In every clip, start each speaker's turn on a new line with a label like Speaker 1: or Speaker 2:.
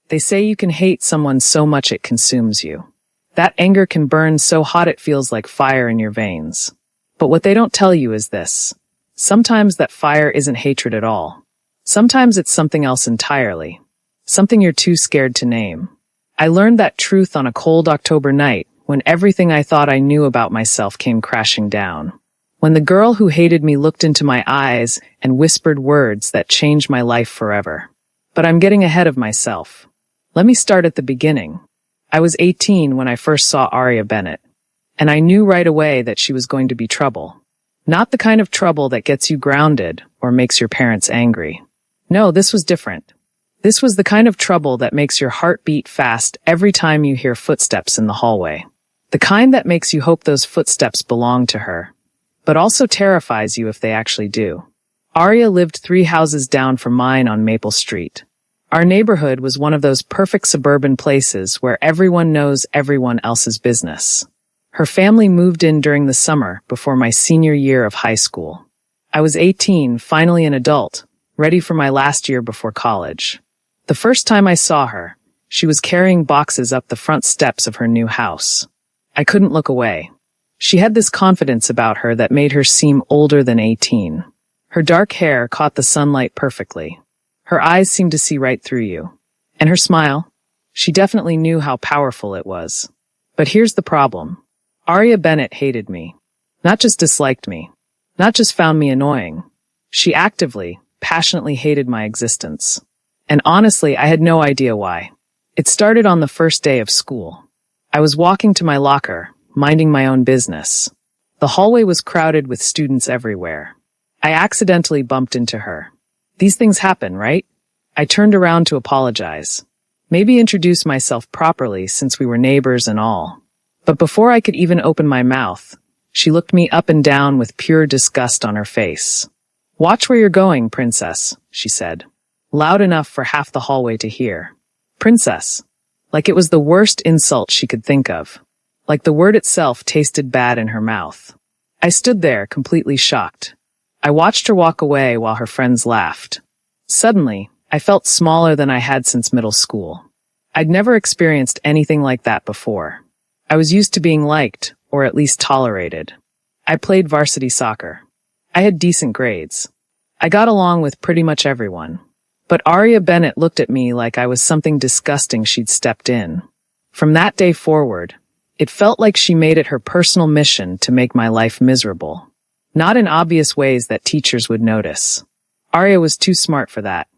Speaker 1: They say you can hate someone so much it consumes you. That anger can burn so hot it feels like fire in your veins. But what they don't tell you is this. Sometimes that fire isn't hatred at all. Sometimes it's something else entirely. Something you're too scared to name. I learned that truth on a cold October night when everything I thought I knew about myself came crashing down. When the girl who hated me looked into my eyes and whispered words that changed my life forever. But I'm getting ahead of myself. Let me start at the beginning. I was 18 when I first saw Aria Bennett. And I knew right away that she was going to be trouble. Not the kind of trouble that gets you grounded or makes your parents angry. No, this was different. This was the kind of trouble that makes your heart beat fast every time you hear footsteps in the hallway. The kind that makes you hope those footsteps belong to her, but also terrifies you if they actually do. Aria lived 3 houses down from mine on Maple Street. Our neighborhood was one of those perfect suburban places where everyone knows everyone else's business. Her family moved in during the summer before my senior year of high school. I was 18, finally an adult, ready for my last year before college. The first time I saw her, she was carrying boxes up the front steps of her new house. I couldn't look away. She had this confidence about her that made her seem older than 18. Her dark hair caught the sunlight perfectly. Her eyes seemed to see right through you. And her smile? She definitely knew how powerful it was. But here's the problem. Aria Bennett hated me. Not just disliked me. Not just found me annoying. She actively, passionately hated my existence. And honestly, I had no idea why. It started on the first day of school. I was walking to my locker, minding my own business. The hallway was crowded with students everywhere. I accidentally bumped into her. These things happen, right? I turned around to apologize. Maybe introduce myself properly since we were neighbors and all. But before I could even open my mouth, she looked me up and down with pure disgust on her face. "Watch where you're going, princess," she said. Loud enough for half the hallway to hear. Princess. Like it was the worst insult she could think of. Like the word itself tasted bad in her mouth. I stood there, completely shocked. I watched her walk away while her friends laughed. Suddenly, I felt smaller than I had since middle school. I'd never experienced anything like that before. I was used to being liked, or at least tolerated. I played varsity soccer. I had decent grades. I got along with pretty much everyone. But Aria Bennett looked at me like I was something disgusting she'd stepped in. From that day forward, it felt like she made it her personal mission to make my life miserable. Not in obvious ways that teachers would notice. Aria was too smart for that.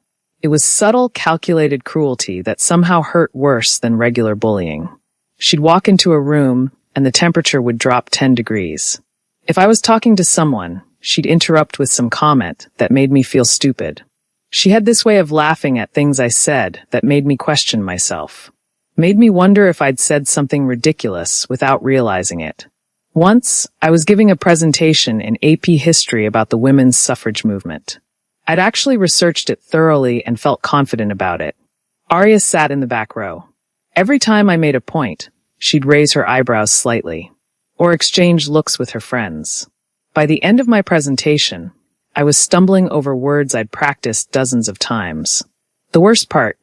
Speaker 1: It was subtle, calculated cruelty that somehow hurt worse than regular bullying. She'd walk into a room, and the temperature would drop 10 degrees. If I was talking to someone, she'd interrupt with some comment that made me feel stupid. She had this way of laughing at things I said that made me question myself. Made me wonder if I'd said something ridiculous without realizing it. Once, I was giving a presentation in AP history about the women's suffrage movement. I'd actually researched it thoroughly and felt confident about it. Aria sat in the back row. Every time I made a point, she'd raise her eyebrows slightly, or exchange looks with her friends. By the end of my presentation, I was stumbling over words I'd practiced dozens of times. The worst part,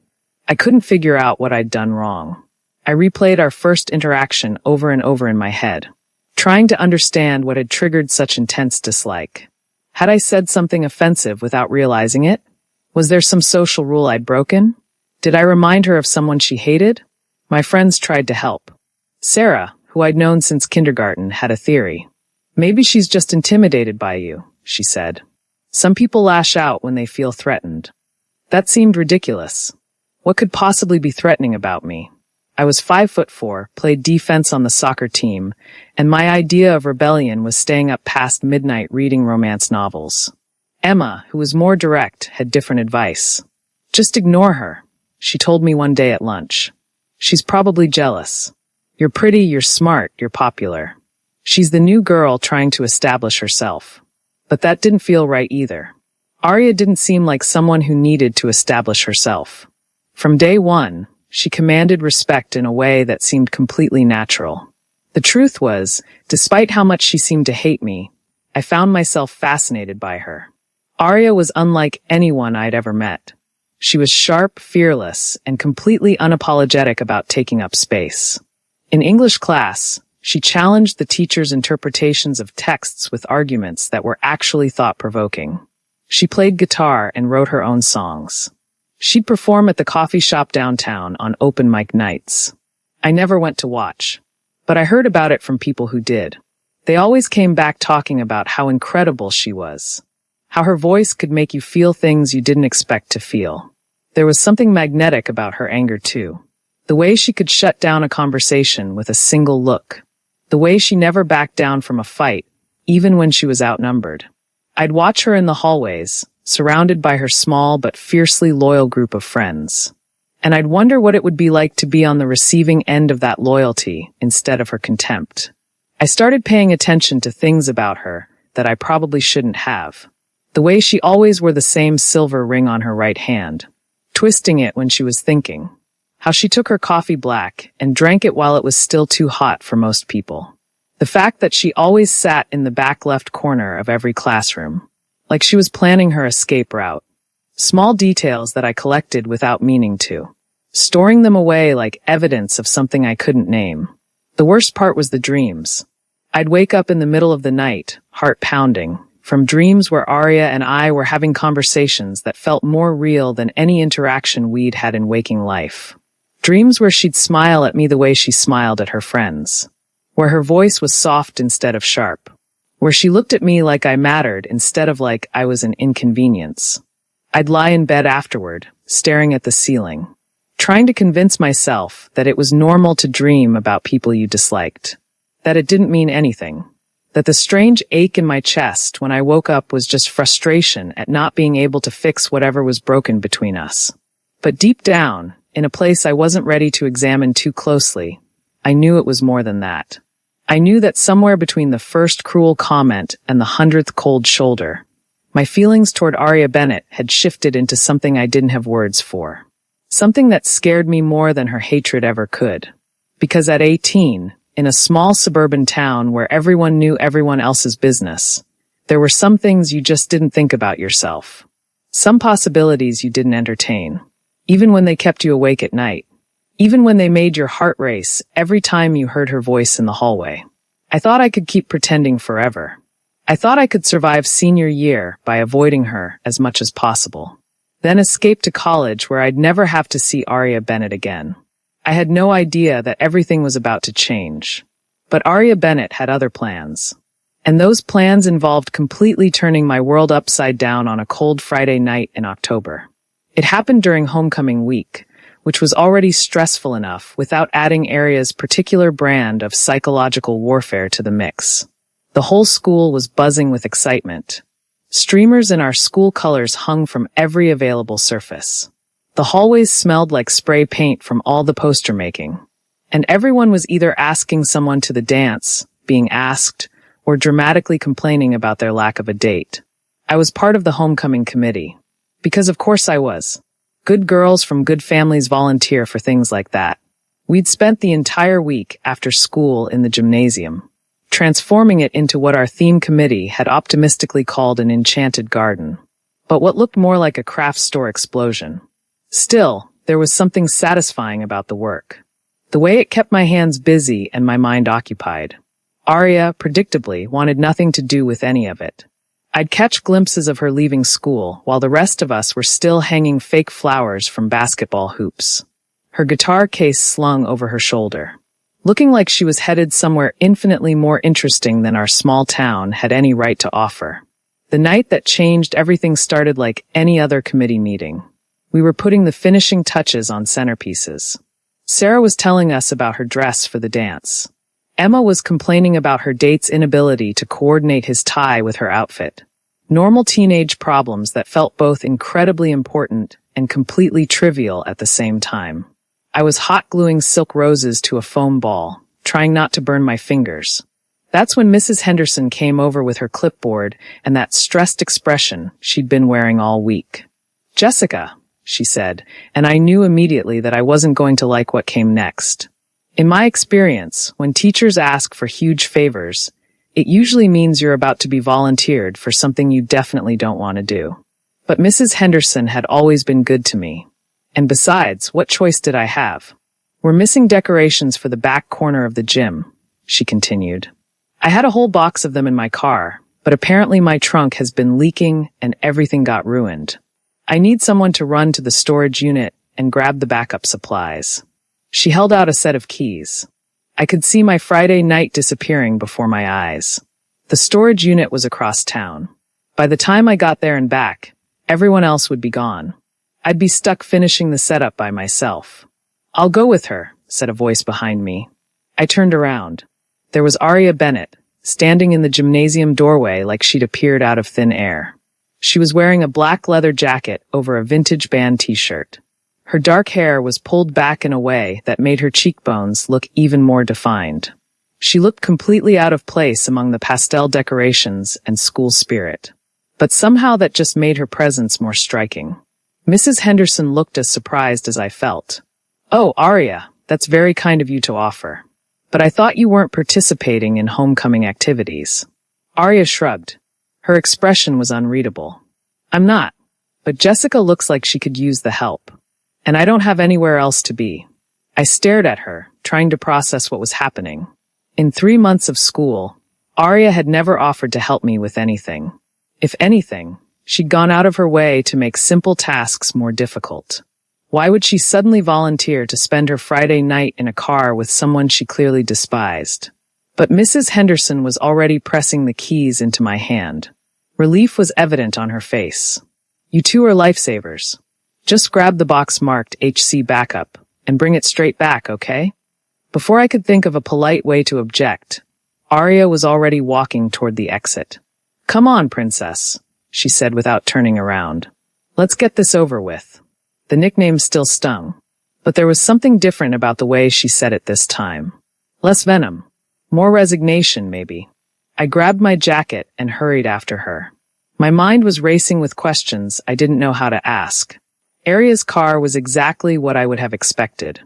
Speaker 1: I couldn't figure out what I'd done wrong. I replayed our first interaction over and over in my head, trying to understand what had triggered such intense dislike. Had I said something offensive without realizing it? Was there some social rule I'd broken? Did I remind her of someone she hated? My friends tried to help. Sarah, who I'd known since kindergarten, had a theory. "Maybe she's just intimidated by you," she said. "Some people lash out when they feel threatened." That seemed ridiculous. What could possibly be threatening about me? I was 5'4", played defense on the soccer team, and my idea of rebellion was staying up past midnight reading romance novels. Emma, who was more direct, had different advice. "Just ignore her," she told me one day at lunch. "She's probably jealous. You're pretty, you're smart, you're popular. She's the new girl trying to establish herself." But that didn't feel right either. Aria didn't seem like someone who needed to establish herself. From day one, she commanded respect in a way that seemed completely natural. The truth was, despite how much she seemed to hate me, I found myself fascinated by her. Aria was unlike anyone I'd ever met. She was sharp, fearless, and completely unapologetic about taking up space. In English class, she challenged the teacher's interpretations of texts with arguments that were actually thought-provoking. She played guitar and wrote her own songs. She'd perform at the coffee shop downtown on open mic nights. I never went to watch, but I heard about it from people who did. They always came back talking about how incredible she was, how her voice could make you feel things you didn't expect to feel. There was something magnetic about her anger, too. The way she could shut down a conversation with a single look. The way she never backed down from a fight, even when she was outnumbered. I'd watch her in the hallways, surrounded by her small but fiercely loyal group of friends. And I'd wonder what it would be like to be on the receiving end of that loyalty instead of her contempt. I started paying attention to things about her that I probably shouldn't have. The way she always wore the same silver ring on her right hand, twisting it when she was thinking. How she took her coffee black and drank it while it was still too hot for most people. The fact that she always sat in the back left corner of every classroom, like she was planning her escape route. Small details that I collected without meaning to, storing them away like evidence of something I couldn't name. The worst part was the dreams. I'd wake up in the middle of the night, heart pounding, from dreams where Arya and I were having conversations that felt more real than any interaction we'd had in waking life. Dreams where she'd smile at me the way she smiled at her friends. Where her voice was soft instead of sharp. Where she looked at me like I mattered instead of like I was an inconvenience. I'd lie in bed afterward, staring at the ceiling, trying to convince myself that it was normal to dream about people you disliked. That it didn't mean anything. That the strange ache in my chest when I woke up was just frustration at not being able to fix whatever was broken between us. But deep down, in a place I wasn't ready to examine too closely, I knew it was more than that. I knew that somewhere between the first cruel comment and the 100th cold shoulder, my feelings toward Arya Bennett had shifted into something I didn't have words for. Something that scared me more than her hatred ever could. Because at 18, in a small suburban town where everyone knew everyone else's business, there were some things you just didn't think about yourself. Some possibilities you didn't entertain. Even when they kept you awake at night. Even when they made your heart race every time you heard her voice in the hallway. I thought I could keep pretending forever. I thought I could survive senior year by avoiding her as much as possible. Then escape to college where I'd never have to see Arya Bennett again. I had no idea that everything was about to change. But Arya Bennett had other plans. And those plans involved completely turning my world upside down on a cold Friday night in October. It happened during homecoming week, which was already stressful enough without adding Arya's particular brand of psychological warfare to the mix. The whole school was buzzing with excitement. Streamers in our school colors hung from every available surface. The hallways smelled like spray paint from all the poster making. And everyone was either asking someone to the dance, being asked, or dramatically complaining about their lack of a date. I was part of the homecoming committee. Because of course I was. Good girls from good families volunteer for things like that. We'd spent the entire week after school in the gymnasium, transforming it into what our theme committee had optimistically called an enchanted garden, but what looked more like a craft store explosion. Still, there was something satisfying about the work. The way it kept my hands busy and my mind occupied. Arya, predictably, wanted nothing to do with any of it. I'd catch glimpses of her leaving school while the rest of us were still hanging fake flowers from basketball hoops. Her guitar case slung over her shoulder. Looking like she was headed somewhere infinitely more interesting than our small town had any right to offer. The night that changed everything started like any other committee meeting. We were putting the finishing touches on centerpieces. Sarah was telling us about her dress for the dance. Emma was complaining about her date's inability to coordinate his tie with her outfit. Normal teenage problems that felt both incredibly important and completely trivial at the same time. I was hot gluing silk roses to a foam ball, trying not to burn my fingers. That's when Mrs. Henderson came over with her clipboard and that stressed expression she'd been wearing all week. "Jessica," she said, and I knew immediately that I wasn't going to like what came next. In my experience, when teachers ask for huge favors, it usually means you're about to be volunteered for something you definitely don't want to do. But Mrs. Henderson had always been good to me. And besides, what choice did I have? We're missing decorations for the back corner of the gym, she continued. I had a whole box of them in my car, but apparently my trunk has been leaking and everything got ruined. I need someone to run to the storage unit and grab the backup supplies. She held out a set of keys. I could see my Friday night disappearing before my eyes. The storage unit was across town. By the time I got there and back, everyone else would be gone. I'd be stuck finishing the setup by myself. I'll go with her, said a voice behind me. I turned around. There was Aria Bennett, standing in the gymnasium doorway like she'd appeared out of thin air. She was wearing a black leather jacket over a vintage band t-shirt. Her dark hair was pulled back in a way that made her cheekbones look even more defined. She looked completely out of place among the pastel decorations and school spirit. But somehow that just made her presence more striking. Mrs. Henderson looked as surprised as I felt. Oh, Aria, that's very kind of you to offer. But I thought you weren't participating in homecoming activities. Aria shrugged. Her expression was unreadable. I'm not. But Jessica looks like she could use the help. And I don't have anywhere else to be. I stared at her, trying to process what was happening. In 3 months of school, Aria had never offered to help me with anything. If anything, she'd gone out of her way to make simple tasks more difficult. Why would she suddenly volunteer to spend her Friday night in a car with someone she clearly despised? But Mrs. Henderson was already pressing the keys into my hand. Relief was evident on her face. You two are lifesavers. Just grab the box marked HC Backup and bring it straight back, okay? Before I could think of a polite way to object, Aria was already walking toward the exit. Come on, princess, she said without turning around. Let's get this over with. The nickname still stung, but there was something different about the way she said it this time. Less venom. More resignation, maybe. I grabbed my jacket and hurried after her. My mind was racing with questions I didn't know how to ask. Aria's car was exactly what I would have expected.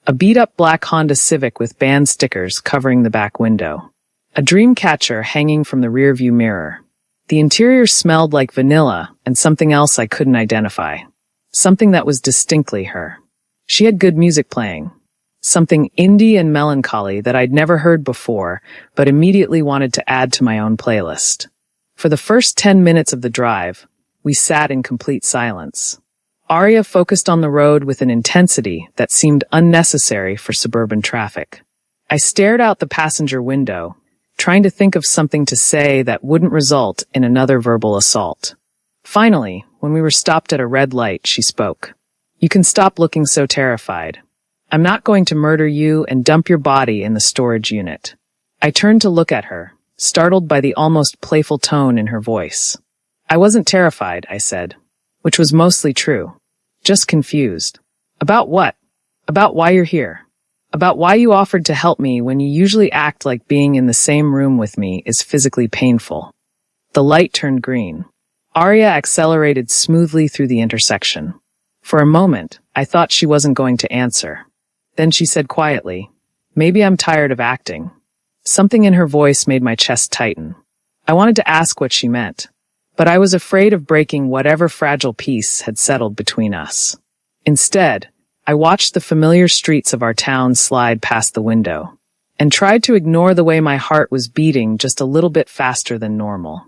Speaker 1: A beat-up black Honda Civic with band stickers covering the back window. A dream catcher hanging from the rearview mirror. The interior smelled like vanilla and something else I couldn't identify. Something that was distinctly her. She had good music playing. Something indie and melancholy that I'd never heard before, but immediately wanted to add to my own playlist. For the first 10 minutes of the drive, we sat in complete silence. Aria focused on the road with an intensity that seemed unnecessary for suburban traffic. I stared out the passenger window, trying to think of something to say that wouldn't result in another verbal assault. Finally, when we were stopped at a red light, she spoke. You can stop looking so terrified. I'm not going to murder you and dump your body in the storage unit. I turned to look at her, startled by the almost playful tone in her voice. I wasn't terrified, I said, which was mostly true. Just confused. About what? About why you're here. About why you offered to help me when you usually act like being in the same room with me is physically painful. The light turned green. Aria accelerated smoothly through the intersection. For a moment, I thought she wasn't going to answer. Then she said quietly, maybe I'm tired of acting. Something in her voice made my chest tighten. I wanted to ask what she meant, but I was afraid of breaking whatever fragile peace had settled between us. Instead, I watched the familiar streets of our town slide past the window, and tried to ignore the way my heart was beating just a little bit faster than normal.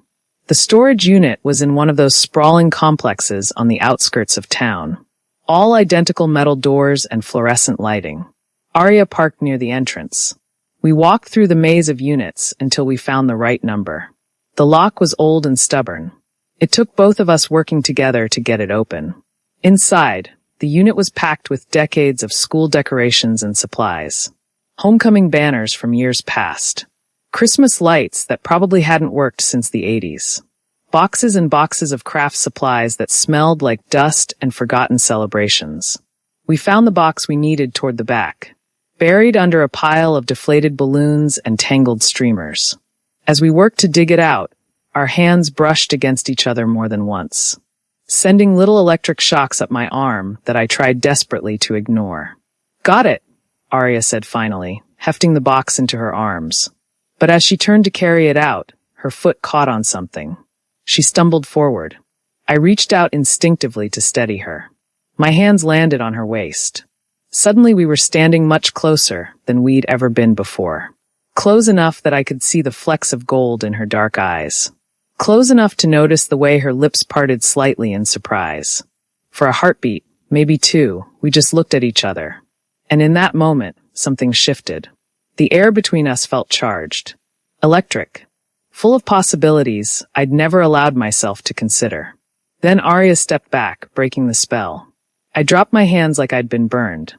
Speaker 1: The storage unit was in one of those sprawling complexes on the outskirts of town. All identical metal doors and fluorescent lighting. Aria parked near the entrance. We walked through the maze of units until we found the right number. The lock was old and stubborn. It took both of us working together to get it open. Inside, the unit was packed with decades of school decorations and supplies. Homecoming banners from years past. Christmas lights that probably hadn't worked since the 80s. Boxes and boxes of craft supplies that smelled like dust and forgotten celebrations. We found the box we needed toward the back, buried under a pile of deflated balloons and tangled streamers. As we worked to dig it out, our hands brushed against each other more than once, sending little electric shocks up my arm that I tried desperately to ignore. Got it, Aria said finally, hefting the box into her arms. But as she turned to carry it out, her foot caught on something. She stumbled forward. I reached out instinctively to steady her. My hands landed on her waist. Suddenly we were standing much closer than we'd ever been before. Close enough that I could see the flecks of gold in her dark eyes. Close enough to notice the way her lips parted slightly in surprise. For a heartbeat, maybe two, we just looked at each other. And in that moment, something shifted. The air between us felt charged. Electric. Full of possibilities I'd never allowed myself to consider. Then Arya stepped back, breaking the spell. I dropped my hands like I'd been burned.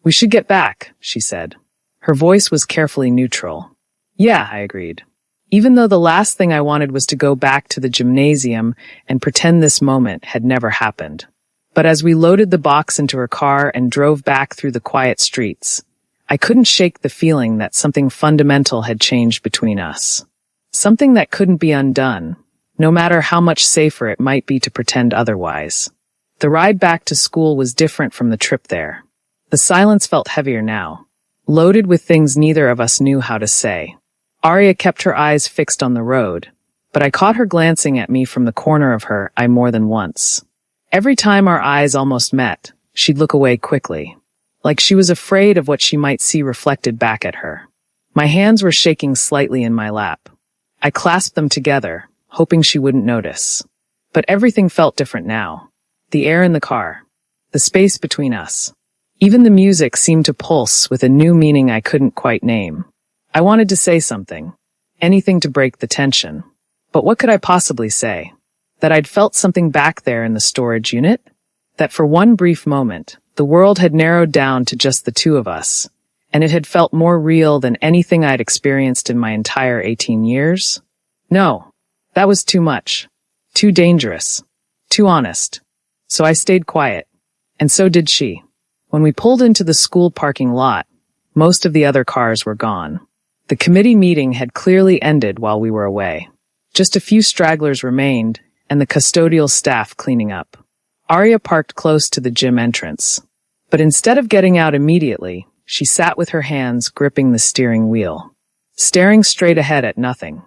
Speaker 1: "We should get back," she said. Her voice was carefully neutral. "Yeah," I agreed. Even though the last thing I wanted was to go back to the gymnasium and pretend this moment had never happened. But as we loaded the box into her car and drove back through the quiet streets, I couldn't shake the feeling that something fundamental had changed between us. Something that couldn't be undone, no matter how much safer it might be to pretend otherwise. The ride back to school was different from the trip there. The silence felt heavier now, loaded with things neither of us knew how to say. Arya kept her eyes fixed on the road, but I caught her glancing at me from the corner of her eye more than once. Every time our eyes almost met, she'd look away quickly, like she was afraid of what she might see reflected back at her. My hands were shaking slightly in my lap. I clasped them together, hoping she wouldn't notice. But everything felt different now. The air in the car, the space between us. Even the music seemed to pulse with a new meaning I couldn't quite name. I wanted to say something, anything to break the tension. But what could I possibly say? That I'd felt something back there in the storage unit? That for one brief moment, the world had narrowed down to just the two of us, and it had felt more real than anything I'd experienced in my entire 18 years? No, that was too much. Too dangerous. Too honest. So I stayed quiet. And so did she. When we pulled into the school parking lot, most of the other cars were gone. The committee meeting had clearly ended while we were away. Just a few stragglers remained, and the custodial staff cleaning up. Arya parked close to the gym entrance. But instead of getting out immediately, she sat with her hands gripping the steering wheel, staring straight ahead at nothing.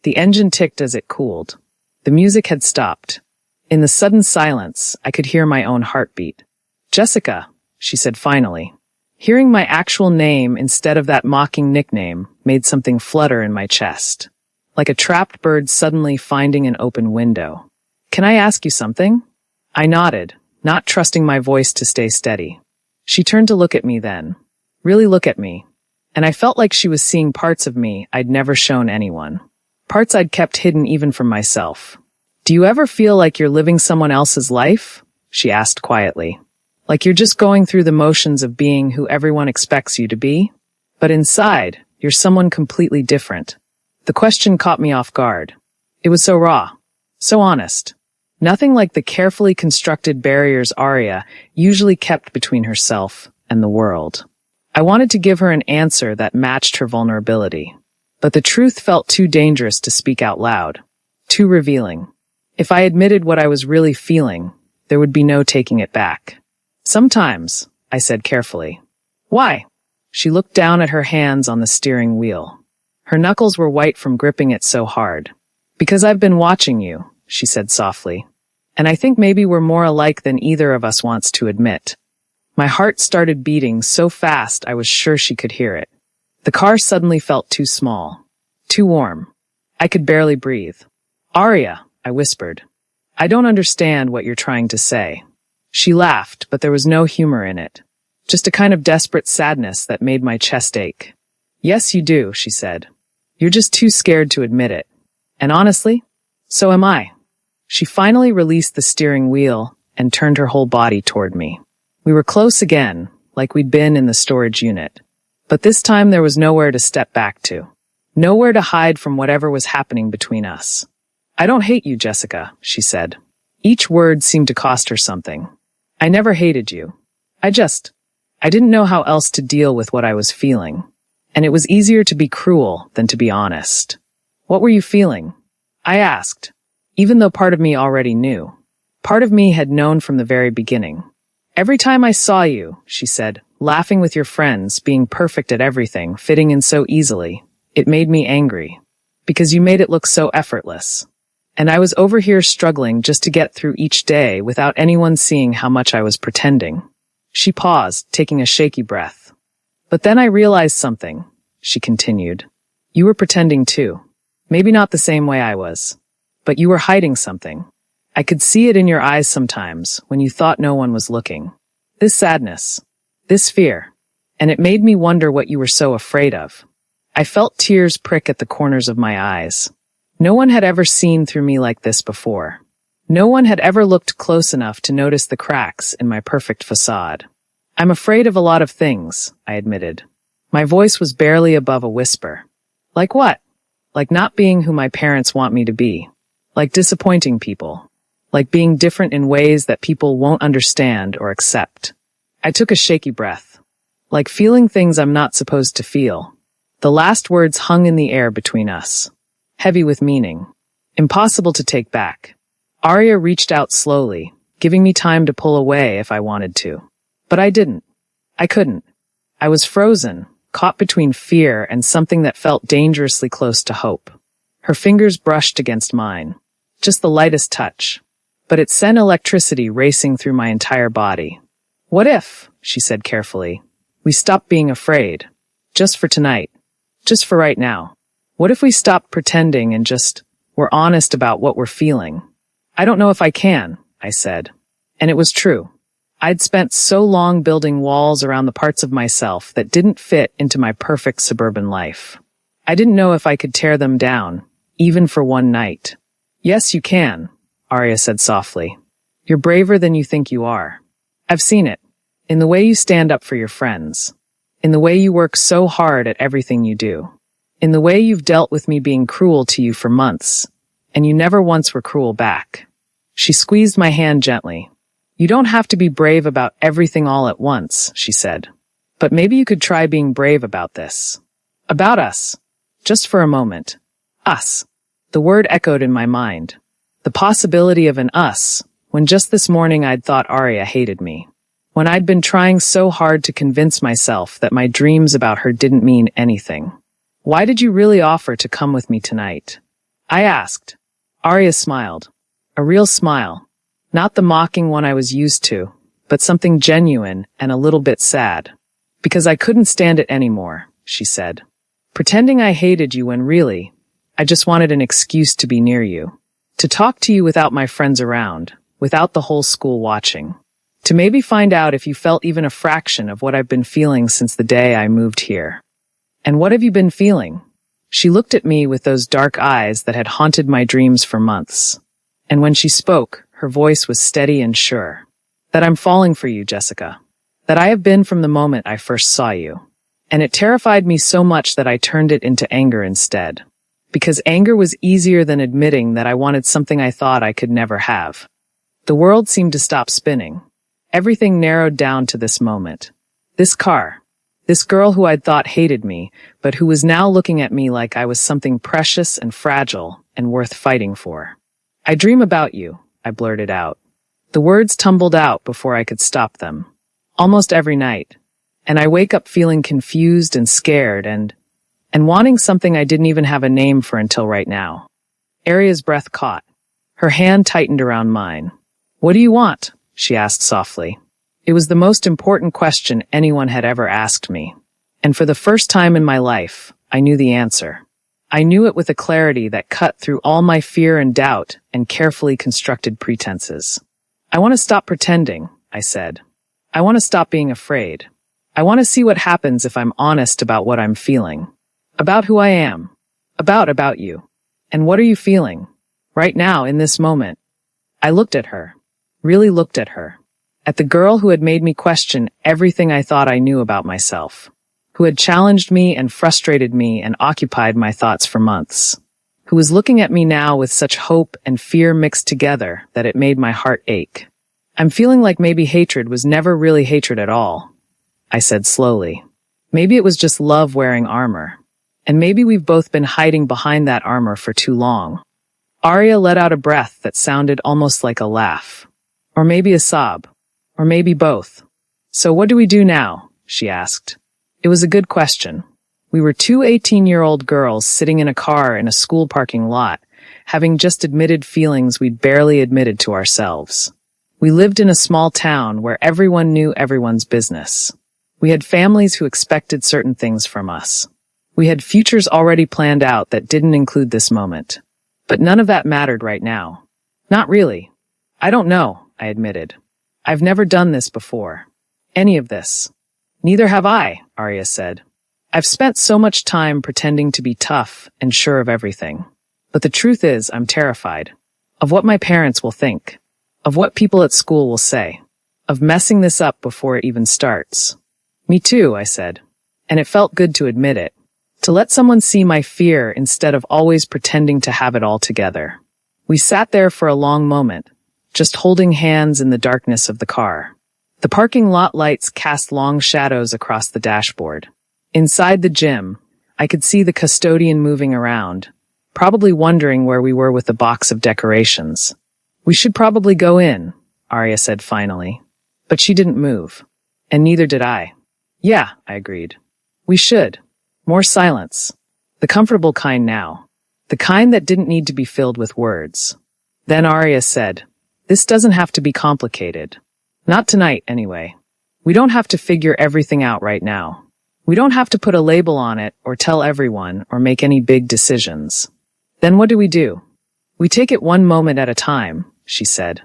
Speaker 1: The engine ticked as it cooled. The music had stopped. In the sudden silence, I could hear my own heartbeat. "Jessica," she said finally. Hearing my actual name instead of that mocking nickname made something flutter in my chest, like a trapped bird suddenly finding an open window. "Can I ask you something?" I nodded, not trusting my voice to stay steady. She turned to look at me then. Really look at me. And I felt like she was seeing parts of me I'd never shown anyone. Parts I'd kept hidden even from myself. "Do you ever feel like you're living someone else's life?" she asked quietly. "Like you're just going through the motions of being who everyone expects you to be? But inside, you're someone completely different." The question caught me off guard. It was so raw. So honest. Nothing like the carefully constructed barriers Arya usually kept between herself and the world. I wanted to give her an answer that matched her vulnerability. But the truth felt too dangerous to speak out loud. Too revealing. If I admitted what I was really feeling, there would be no taking it back. "Sometimes," I said carefully. "Why?" She looked down at her hands on the steering wheel. Her knuckles were white from gripping it so hard. "Because I've been watching you," she said softly. "And I think maybe we're more alike than either of us wants to admit." My heart started beating so fast I was sure she could hear it. The car suddenly felt too small. Too warm. I could barely breathe. "Arya," I whispered. "I don't understand what you're trying to say." She laughed, but there was no humor in it. Just a kind of desperate sadness that made my chest ache. "Yes, you do," she said. "You're just too scared to admit it. And honestly, so am I." She finally released the steering wheel and turned her whole body toward me. We were close again, like we'd been in the storage unit. But this time there was nowhere to step back to. Nowhere to hide from whatever was happening between us. "I don't hate you, Jessica," she said. Each word seemed to cost her something. "I never hated you. I didn't know how else to deal with what I was feeling. And it was easier to be cruel than to be honest." "What were you feeling?" I asked, even though part of me already knew. Part of me had known from the very beginning. "Every time I saw you," she said, "laughing with your friends, being perfect at everything, fitting in so easily, it made me angry. Because you made it look so effortless. And I was over here struggling just to get through each day without anyone seeing how much I was pretending. She paused, taking a shaky breath. But then I realized something, she continued. You were pretending too. Maybe not the same way I was. But you were hiding something. I could see it in your eyes sometimes when you thought no one was looking. This sadness. This fear. And it made me wonder what you were so afraid of. I felt tears prick at the corners of my eyes. No one had ever seen through me like this before. No one had ever looked close enough to notice the cracks in my perfect facade. I'm afraid of a lot of things, I admitted. My voice was barely above a whisper. Like what? Like not being who my parents want me to be. Like disappointing people. Like being different in ways that people won't understand or accept. I took a shaky breath. Like feeling things I'm not supposed to feel. The last words hung in the air between us. Heavy with meaning. Impossible to take back. Arya reached out slowly, giving me time to pull away if I wanted to. But I didn't. I couldn't. I was frozen, caught between fear and something that felt dangerously close to hope. Her fingers brushed against mine. Just the lightest touch. But it sent electricity racing through my entire body. What if, she said carefully, we stopped being afraid? Just for tonight. Just for right now. What if we stopped pretending and just were honest about what we're feeling? I don't know if I can, I said. And it was true. I'd spent so long building walls around the parts of myself that didn't fit into my perfect suburban life. I didn't know if I could tear them down, even for one night. Yes, you can, Arya said softly. You're braver than you think you are. I've seen it. In the way you stand up for your friends. In the way you work so hard at everything you do. In the way you've dealt with me being cruel to you for months. And you never once were cruel back. She squeezed my hand gently. You don't have to be brave about everything all at once, she said. But maybe you could try being brave about this. About us. Just for a moment. Us. The word echoed in my mind. The possibility of an us, when just this morning I'd thought Arya hated me. When I'd been trying so hard to convince myself that my dreams about her didn't mean anything. Why did you really offer to come with me tonight? I asked. Arya smiled. A real smile. Not the mocking one I was used to, but something genuine and a little bit sad. Because I couldn't stand it anymore, she said. Pretending I hated you when really, I just wanted an excuse to be near you. To talk to you without my friends around, without the whole school watching. To maybe find out if you felt even a fraction of what I've been feeling since the day I moved here. And what have you been feeling? She looked at me with those dark eyes that had haunted my dreams for months. And when she spoke, her voice was steady and sure. That I'm falling for you, Jessica. That I have been from the moment I first saw you. And it terrified me so much that I turned it into anger instead. Because anger was easier than admitting that I wanted something I thought I could never have. The world seemed to stop spinning. Everything narrowed down to this moment. This car. This girl who I'd thought hated me, but who was now looking at me like I was something precious and fragile and worth fighting for. I dream about you, I blurted out. The words tumbled out before I could stop them. Almost every night. And I wake up feeling confused and scared and wanting something I didn't even have a name for until right now. Arya's breath caught. Her hand tightened around mine. What do you want? She asked softly. It was the most important question anyone had ever asked me. And for the first time in my life, I knew the answer. I knew it with a clarity that cut through all my fear and doubt and carefully constructed pretenses. I want to stop pretending, I said. I want to stop being afraid. I want to see what happens if I'm honest about what I'm feeling. About who I am. About you. And what are you feeling? Right now, in this moment. I looked at her. Really looked at her. At the girl who had made me question everything I thought I knew about myself. Who had challenged me and frustrated me and occupied my thoughts for months. Who was looking at me now with such hope and fear mixed together that it made my heart ache. I'm feeling like maybe hatred was never really hatred at all, I said slowly. Maybe it was just love wearing armor. And maybe we've both been hiding behind that armor for too long. Arya let out a breath that sounded almost like a laugh. Or maybe a sob. Or maybe both. So what do we do now? She asked. It was a good question. We were two 18-year-old girls sitting in a car in a school parking lot, having just admitted feelings we'd barely admitted to ourselves. We lived in a small town where everyone knew everyone's business. We had families who expected certain things from us. We had futures already planned out that didn't include this moment. But none of that mattered right now. Not really. I don't know, I admitted. I've never done this before. Any of this. Neither have I, Arya said. I've spent so much time pretending to be tough and sure of everything. But the truth is, I'm terrified. Of what my parents will think. Of what people at school will say. Of messing this up before it even starts. Me too, I said. And it felt good to admit it. To let someone see my fear instead of always pretending to have it all together. We sat there for a long moment, just holding hands in the darkness of the car. The parking lot lights cast long shadows across the dashboard. Inside the gym, I could see the custodian moving around, probably wondering where we were with the box of decorations. We should probably go in, Arya said finally. But she didn't move. And neither did I. Yeah, I agreed. We should. More silence. The comfortable kind now. The kind that didn't need to be filled with words. Then Arya said, "This doesn't have to be complicated. Not tonight, anyway. We don't have to figure everything out right now. We don't have to put a label on it or tell everyone or make any big decisions. Then what do? We take it one moment at a time," she said.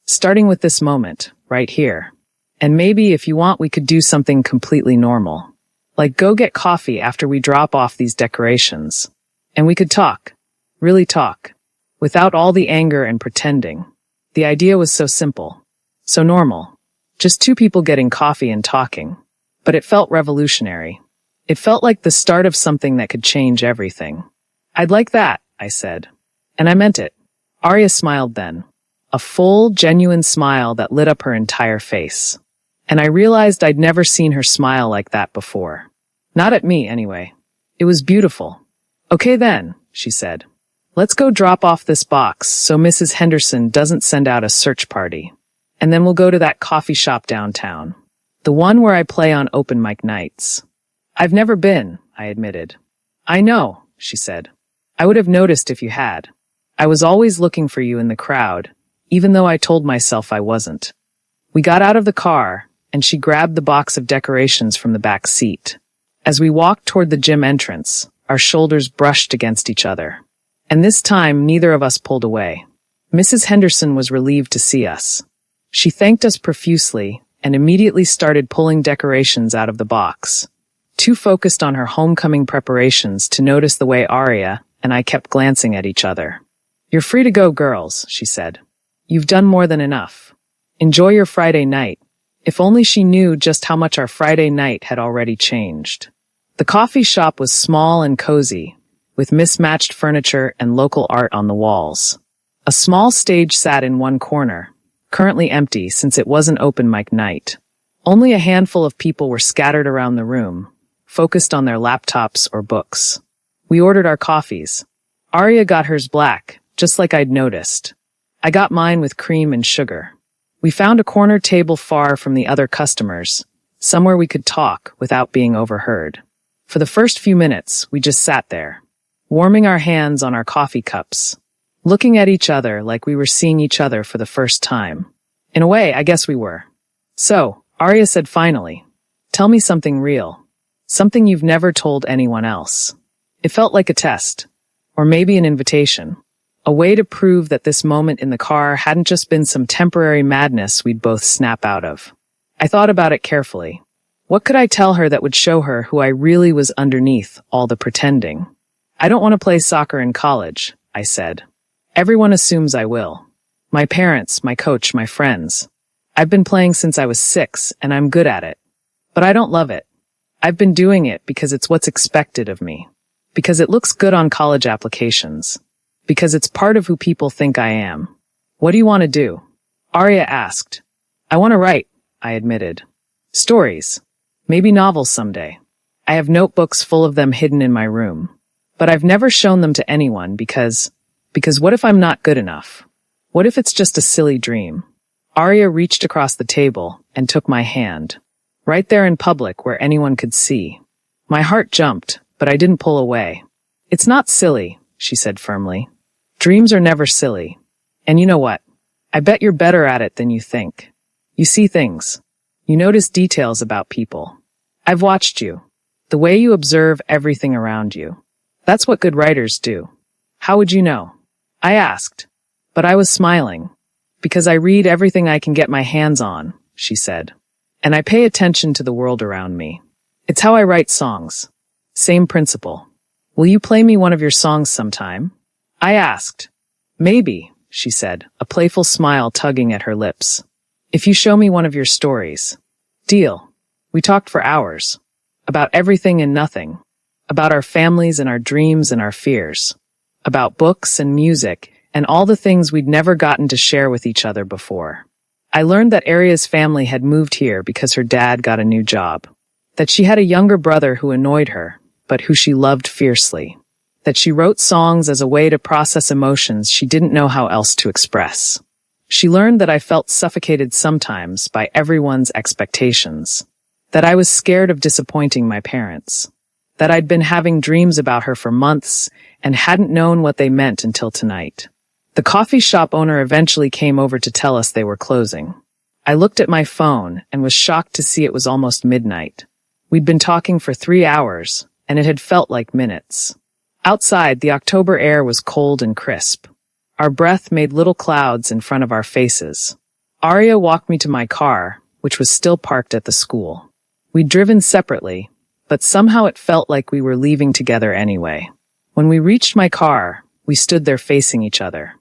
Speaker 1: "Starting with this moment, right here. And maybe if you want, we could do something completely normal. Like go get coffee after we drop off these decorations. And we could talk. Really talk. Without all the anger and pretending. The idea was so simple. So normal. Just two people getting coffee and talking. But it felt revolutionary. It felt like the start of something that could change everything. I'd like that, I said. And I meant it. Arya smiled then. A full, genuine smile that lit up her entire face. And I realized I'd never seen her smile like that before. Not at me, anyway. It was beautiful. Okay then, she said. Let's go drop off this box so Mrs. Henderson doesn't send out a search party. And then we'll go to that coffee shop downtown. The one where I play on open mic nights. I've never been, I admitted. I know, she said. I would have noticed if you had. I was always looking for you in the crowd, even though I told myself I wasn't. We got out of the car, and she grabbed the box of decorations from the back seat. As we walked toward the gym entrance, our shoulders brushed against each other. And this time, neither of us pulled away. Mrs. Henderson was relieved to see us. She thanked us profusely and immediately started pulling decorations out of the box, too focused on her homecoming preparations to notice the way Arya and I kept glancing at each other. You're free to go, girls, she said. You've done more than enough. Enjoy your Friday night. If only she knew just how much our Friday night had already changed. The coffee shop was small and cozy, with mismatched furniture and local art on the walls. A small stage sat in one corner, currently empty since it wasn't open mic night. Only a handful of people were scattered around the room, focused on their laptops or books. We ordered our coffees. Arya got hers black, just like I'd noticed. I got mine with cream and sugar. We found a corner table far from the other customers, somewhere we could talk without being overheard. For the first few minutes, we just sat there, warming our hands on our coffee cups, looking at each other like we were seeing each other for the first time. In a way, I guess we were. So, Arya said finally, tell me something real. Something you've never told anyone else. It felt like a test. Or maybe an invitation. A way to prove that this moment in the car hadn't just been some temporary madness we'd both snap out of. I thought about it carefully. What could I tell her that would show her who I really was underneath all the pretending? I don't want to play soccer in college, I said. Everyone assumes I will. My parents, my coach, my friends. I've been playing since I was 6, and I'm good at it. But I don't love it. I've been doing it because it's what's expected of me. Because it looks good on college applications. Because it's part of who people think I am. What do you want to do? Arya asked. I want to write, I admitted. Stories. Maybe novels someday. I have notebooks full of them hidden in my room. But I've never shown them to anyone because what if I'm not good enough? What if it's just a silly dream? Arya reached across the table and took my hand. Right there in public where anyone could see. My heart jumped, but I didn't pull away. It's not silly, she said firmly. Dreams are never silly. And you know what? I bet you're better at it than you think. You see things. You notice details about people. I've watched you. The way you observe everything around you. That's what good writers do. How would you know? I asked. But I was smiling. Because I read everything I can get my hands on, she said. And I pay attention to the world around me. It's how I write songs. Same principle. Will you play me one of your songs sometime? I asked. Maybe, she said, a playful smile tugging at her lips. If you show me one of your stories. Deal. We talked for hours. About everything and nothing. About our families and our dreams and our fears. About books and music and all the things we'd never gotten to share with each other before. I learned that Aria's family had moved here because her dad got a new job. That she had a younger brother who annoyed her, but who she loved fiercely. That she wrote songs as a way to process emotions she didn't know how else to express. She learned that I felt suffocated sometimes by everyone's expectations. That I was scared of disappointing my parents. That I'd been having dreams about her for months and hadn't known what they meant until tonight. The coffee shop owner eventually came over to tell us they were closing. I looked at my phone and was shocked to see it was almost midnight. We'd been talking for 3 hours, and it had felt like minutes. Outside, the October air was cold and crisp. Our breath made little clouds in front of our faces. Aria walked me to my car, which was still parked at the school. We'd driven separately, but somehow it felt like we were leaving together anyway. When we reached my car, we stood there facing each other.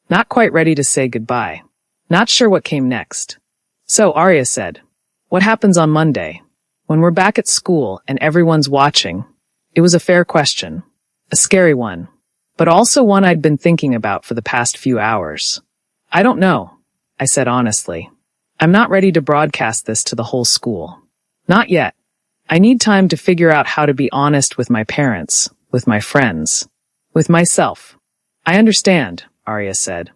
Speaker 1: Not quite ready to say goodbye. Not sure what came next. So Aria said, "What happens on Monday? When we're back at school and everyone's watching?" It was a fair question. A scary one. But also one I'd been thinking about for the past few hours. "I don't know," I said honestly. "I'm not ready to broadcast this to the whole school. Not yet. I need time to figure out how to be honest with my parents, with my friends, with myself." "I understand," Aria said.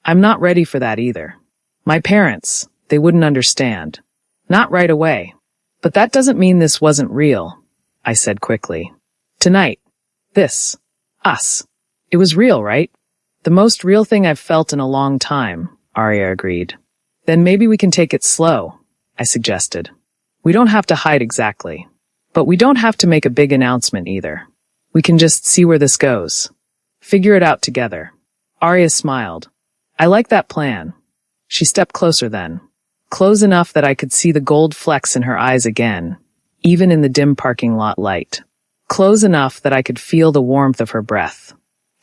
Speaker 1: "I'm not ready for that either. My parents, they wouldn't understand. Not right away. But that doesn't mean this wasn't real," I said quickly. "Tonight. This. Us. It was real, right?" "The most real thing I've felt in a long time," Aria agreed. "Then maybe we can take it slow," I suggested. "We don't have to hide exactly. But we don't have to make a big announcement either. We can just see where this goes. Figure it out together." Aria smiled. "I like that plan." She stepped closer then. Close enough that I could see the gold flecks in her eyes again, even in the dim parking lot light. Close enough that I could feel the warmth of her breath.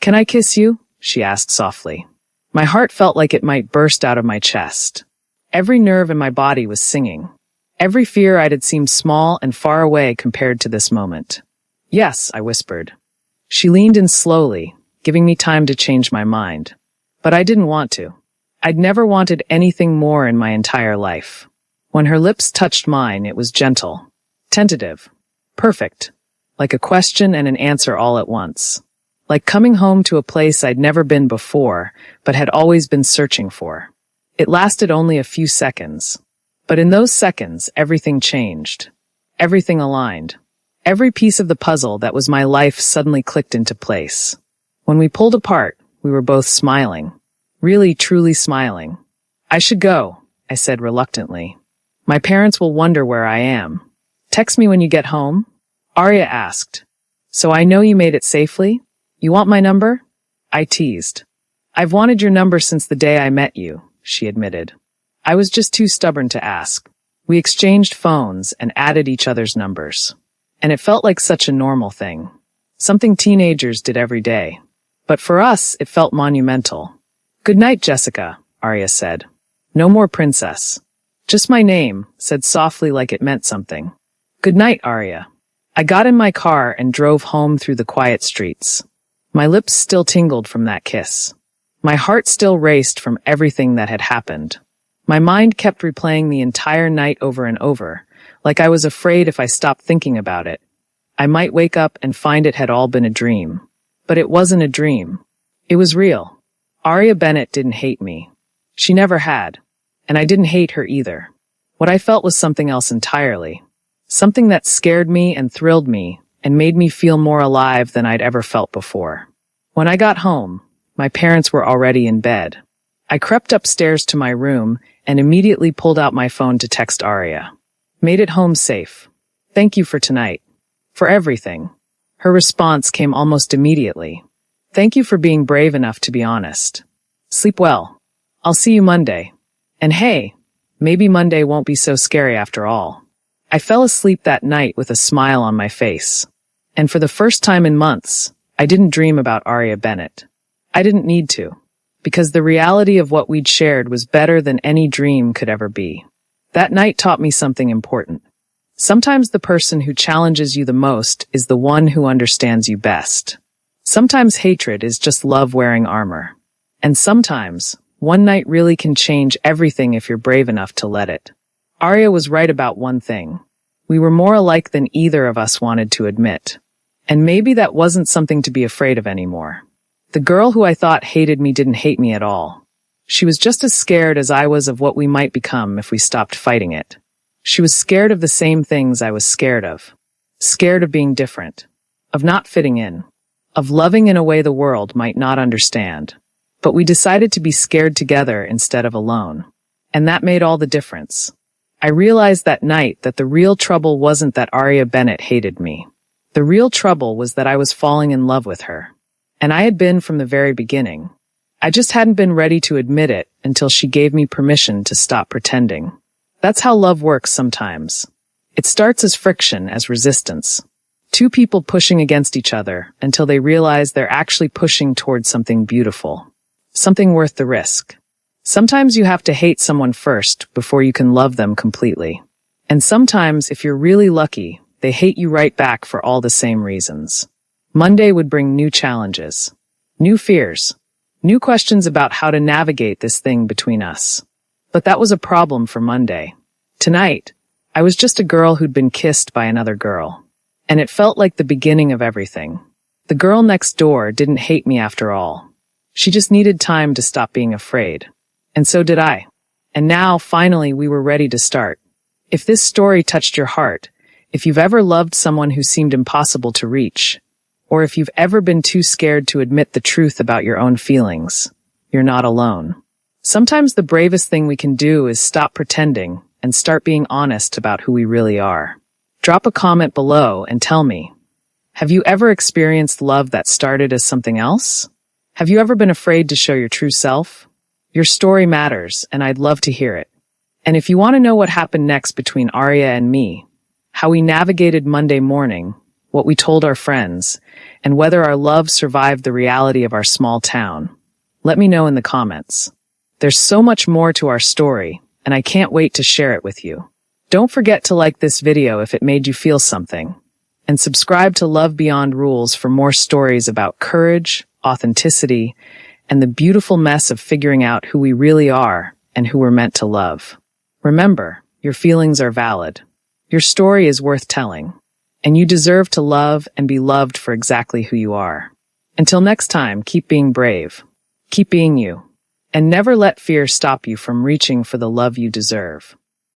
Speaker 1: "Can I kiss you?" she asked softly. My heart felt like it might burst out of my chest. Every nerve in my body was singing. Every fear I'd had seemed small and far away compared to this moment. "Yes," I whispered. She leaned in slowly, giving me time to change my mind. But I didn't want to. I'd never wanted anything more in my entire life. When her lips touched mine, it was gentle, tentative, perfect, like a question and an answer all at once. Like coming home to a place I'd never been before, but had always been searching for. It lasted only a few seconds. But in those seconds, everything changed. Everything aligned. Every piece of the puzzle that was my life suddenly clicked into place. When we pulled apart, we were both smiling. Really, truly smiling. "I should go," I said reluctantly. "My parents will wonder where I am." "Text me when you get home?" Aria asked. "So I know you made it safely? You want my number?" I teased. "I've wanted your number since the day I met you," she admitted. I was just too stubborn to ask. We exchanged phones and added each other's numbers. And it felt like such a normal thing. Something teenagers did every day. But for us, it felt monumental. "Good night, Jessica," Aria said. "No more princess. Just my name," said softly like it meant something. "Good night, Aria." I got in my car and drove home through the quiet streets. My lips still tingled from that kiss. My heart still raced from everything that had happened. My mind kept replaying the entire night over and over, like I was afraid if I stopped thinking about it, I might wake up and find it had all been a dream. But it wasn't a dream. It was real. Aria Bennett didn't hate me. She never had. And I didn't hate her either. What I felt was something else entirely. Something that scared me and thrilled me and made me feel more alive than I'd ever felt before. When I got home, My parents were already in bed. I crept upstairs to my room and immediately pulled out my phone to text Arya. Made it home safe. Thank you for tonight. For everything. Her response came almost immediately. Thank you for being brave enough to be honest. Sleep well. I'll see you Monday. And hey, maybe Monday won't be so scary after all. I fell asleep that night with a smile on my face. And for the first time in months, I didn't dream about Arya Bennett. I didn't need to, because the reality of what we'd shared was better than any dream could ever be. That night taught me something important. Sometimes the person who challenges you the most is the one who understands you best. Sometimes hatred is just love wearing armor. And sometimes, one night really can change everything if you're brave enough to let it. Arya was right about one thing. We were more alike than either of us wanted to admit. And maybe that wasn't something to be afraid of anymore. The girl who I thought hated me didn't hate me at all. She was just as scared as I was of what we might become if we stopped fighting it. She was scared of the same things I was scared of. Scared of being different. Of not fitting in. Of loving in a way the world might not understand. But we decided to be scared together instead of alone. And that made all the difference. I realized that night that the real trouble wasn't that Arya Bennett hated me. The real trouble was that I was falling in love with her. And I had been from the very beginning. I just hadn't been ready to admit it until she gave me permission to stop pretending. That's how love works sometimes. It starts as friction, as resistance. Two people pushing against each other until they realize they're actually pushing towards something beautiful. Something worth the risk. Sometimes you have to hate someone first before you can love them completely. And sometimes, if you're really lucky, they hate you right back for all the same reasons. Monday would bring new challenges. New fears. New questions about how to navigate this thing between us. But that was a problem for Monday. Tonight, I was just a girl who'd been kissed by another girl. And it felt like the beginning of everything. The girl next door didn't hate me after all. She just needed time to stop being afraid. And so did I. And now, finally, we were ready to start. If this story touched your heart, if you've ever loved someone who seemed impossible to reach, or if you've ever been too scared to admit the truth about your own feelings, you're not alone. Sometimes the bravest thing we can do is stop pretending and start being honest about who we really are. Drop a comment below and tell me, have you ever experienced love that started as something else? Have you ever been afraid to show your true self? Your story matters, and I'd love to hear it. And if you want to know what happened next between Arya and me, how we navigated Monday morning, what we told our friends, and whether our love survived the reality of our small town, let me know in the comments. There's so much more to our story, and I can't wait to share it with you. Don't forget to like this video if it made you feel something, and subscribe to Love Beyond Rules for more stories about courage, authenticity, and the beautiful mess of figuring out who we really are and who we're meant to love. Remember, your feelings are valid. Your story is worth telling, and you deserve to love and be loved for exactly who you are. Until next time, keep being brave, keep being you, and never let fear stop you from reaching for the love you deserve.